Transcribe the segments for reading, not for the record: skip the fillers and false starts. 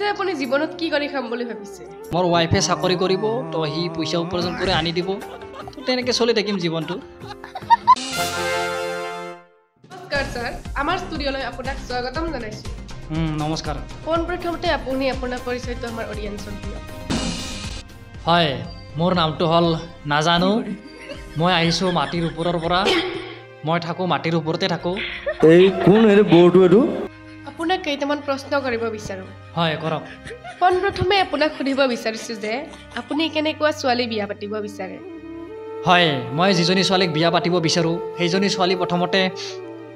পিছে আপুনি জীৱনত কি কৰি খাম বুলি ভাবিছে? মোৰ ৱাইফে চাকৰি কৰিব তো সি পইচা উপাৰ্জন কৰি আনি দিব তো তেনেকৈ চলি থাকিম জীৱনটো। নমস্কাৰ ছাৰ, আমাৰ ষ্টুডিঅ'লৈ আপোনাক স্বাগতম জনাইছোঁ। নমস্কাৰ। পোনপ্ৰথমতে আপুনি আপোনাৰ পৰিচয়টো আমাৰ অডিয়েঞ্চক দিয়ক। হয়, মোৰ নামটো হ'ল নাজানো। মই আহিছোঁ মাটিৰ ওপৰৰ পৰা। মই থাকোঁ মাটিৰ ওপৰতে থাকোঁ। এই কোন এৰে বৰ্ডটো এইটো? আপোনাক কেইটামান প্ৰশ্ন কৰিব বিচাৰোঁ। হয়, কৰক। পোনপ্ৰথমে আপোনাক সুধিব বিচাৰিছোঁ যে আপুনি কেনেকুৱা ছোৱালী বিয়া পাতিব বিচাৰে? হয়, মই যিজনী ছোৱালীক বিয়া পাতিব বিচাৰোঁ সেইজনী ছোৱালী প্ৰথমতে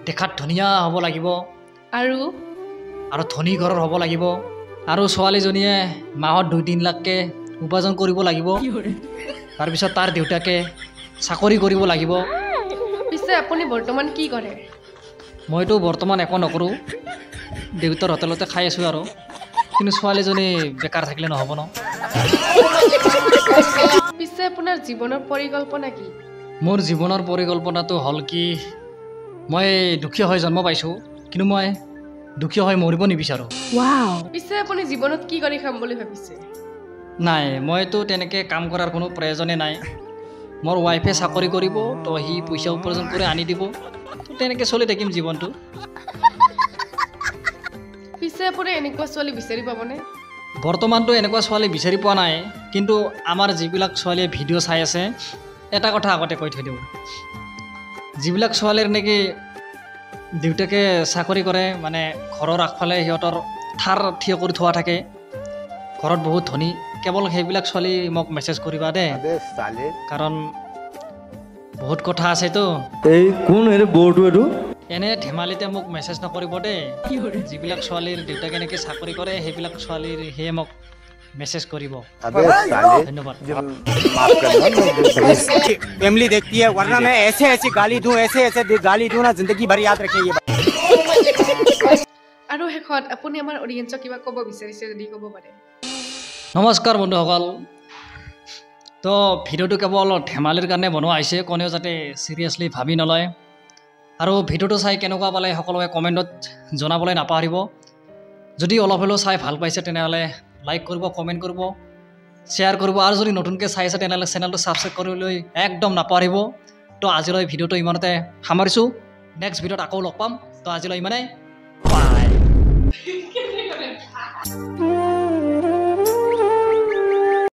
দেখাত ধুনীয়া হ'ব লাগিব আৰু ধনী ঘৰৰ হ'ব লাগিব আৰু ছোৱালীজনীয়ে মাহত 2-3 লাখকৈ উপাৰ্জন কৰিব লাগিব। তাৰপিছত তাৰ দেউতাকে চাকৰি কৰিব লাগিব। পিছে আপুনি বৰ্তমান কি কৰে? মইতো বৰ্তমান একো নকৰোঁ, দেউতাৰ হোটেলতে খাই আছোঁ আৰু। কিন্তু ছোৱালীজনী বেকাৰ থাকিলে নহ'ব ন। পিছে আপোনাৰ জীৱনৰ পৰিকল্পনা কি? মোৰ জীৱনৰ পৰিকল্পনাটো হ'ল কি, মই দুখীয়া হৈ জন্ম পাইছোঁ কিন্তু মই দুখীয়া হৈ মৰিব নিবিচাৰোঁ। পিছে আপুনি জীৱনত কি কৰি খাম বুলি ভাবিছে? নাই, মইতো তেনেকৈ কাম কৰাৰ কোনো প্ৰয়োজনেই নাই। মোৰ ৱাইফে চাকৰি কৰিব তো সি পইচা উপাৰ্জন কৰি আনি দিব তো তেনেকৈ চলি থাকিম জীৱনটো। পিছে আপুনি এনেকুৱা ছোৱালী বিচাৰি পাবনে? বৰ্তমানতো এনেকুৱা ছোৱালী বিচাৰি পোৱা নাই, কিন্তু আমাৰ যিবিলাক ছোৱালীয়ে ভিডিঅ' চাই আছে এটা কথা আগতে কৈ থৈ দিওঁ, যিবিলাক ছোৱালীৰ নেকি দেউতাকে চাকৰি কৰে, মানে ঘৰৰ আগফালে সিহঁতৰ থাৰ থিয় কৰি থোৱা থাকে, ঘৰত বহুত ধনী, কেৱল সেইবিলাক ছোৱালী মোক মেছেজ কৰিবা দেই, কাৰণ বহুত কথা আছেতো। এই কোন এৰে বৰ্ডটো এইটো? এনে ধেমালিতে মোক মেছেজ নকৰিব দেই। যিবিলাক ছোৱালীৰ দেউতাকে এনেকৈ চাকৰি কৰে সেইবিলাক ছোৱালীৰ সেয়ে মোক মেছেজ কৰিব। ধন্যবাদ। फैमिली देखती है, वरना मैं ऐसे ऐसे गाली दूं ना, जिंदगी भर याद रखें ये। আৰু শেষত আপুনি আমাৰ অডিয়েঞ্চক কিবা ক'ব বিচাৰিছে যদি ক'ব পাৰে। নমস্কাৰ বন্ধুসকল। তো ভিডিঅ'টো কেৱল ধেমালিৰ কাৰণে বনোৱা হৈছে, কোনেও যাতে চিৰিয়াছলি ভাবি নলয়। আৰু ভিডিঅ'টো চাই কেনেকুৱা পালে সকলোৱে কমেণ্টত জনাবলৈ নাপাহৰিব। যদি অলপ হ'লেও চাই ভাল পাইছে তেনেহ'লে লাইক কৰিব, কমেণ্ট কৰিব, শ্বেয়াৰ কৰিব, আৰু যদি নতুনকৈ চাই আছে তেনেহ'লে চেনেলটো ছাবস্ক্ৰাইব কৰিবলৈ একদম নাপাহৰিব। তো আজিলৈ ভিডিঅ'টো ইমানতে সামৰিছোঁ, নেক্সট ভিডিঅ'ত আকৌ লগ পাম। তো আজিলৈ ইমানেই, বাই।